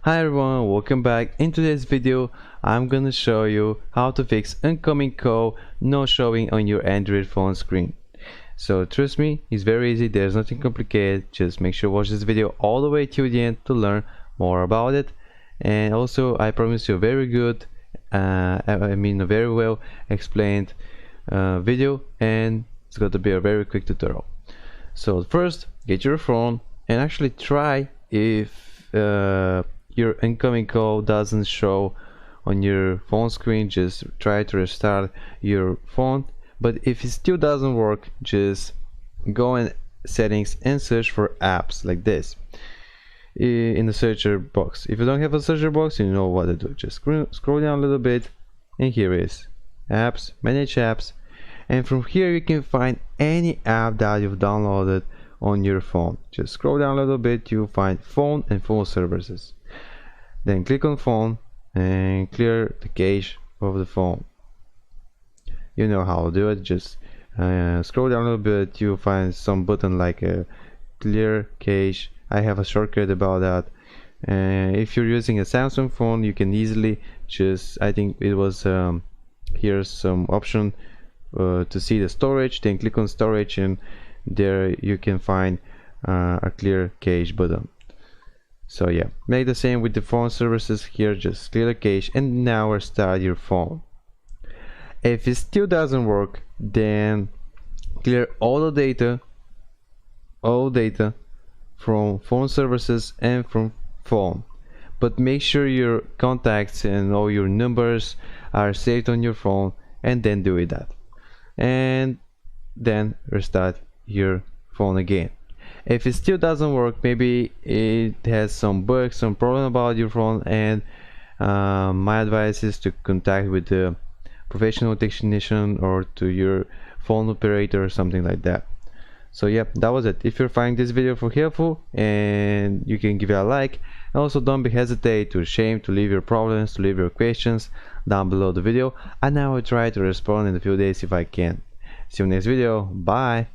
Hi everyone, welcome back. In today's video I'm gonna show you how to fix incoming call not showing on your Android phone screen. So trust me, it's very easy, there's nothing complicated. Just make sure to watch this video all the way to the end to learn more about it. And also I promise you a very good a very well explained video, and it's going to be a very quick tutorial. So first, get your phone and actually try if your incoming call doesn't show on your phone screen. Just try to restart your phone, but if it still doesn't work, just go in settings and search for apps like this in the searcher box. If you don't have a searcher box, you know what to do. Just scroll down a little bit, and here is apps, manage apps, and from here you can find any app that you've downloaded on your phone. Just scroll down a little bit, you'll find phone and phone services. Then click on phone and clear the cache of the phone. You know how to do it. Just scroll down a little bit, you'll find some button like a clear cache. I have a shortcut about that. If you're using a Samsung phone, you can easily just, I think it was here's some option to see the storage. Then click on storage, and there you can find a clear cache button. So yeah, make the same with the phone services. Here just clear the cache, and now restart your phone. If it still doesn't work, then clear all data from phone services and from phone, but make sure your contacts and all your numbers are saved on your phone, and then do it that, and then restart your phone again. If it still doesn't work, maybe it has some bugs, some problem about your phone, and my advice is to contact with the professional technician or to your phone operator or something like that. So yeah, that was it. If you're finding this video helpful, and you can give it a like, and also don't be hesitate to leave your problems, to leave your questions down below the video, and I will try to respond in a few days if I can. See you next video. Bye.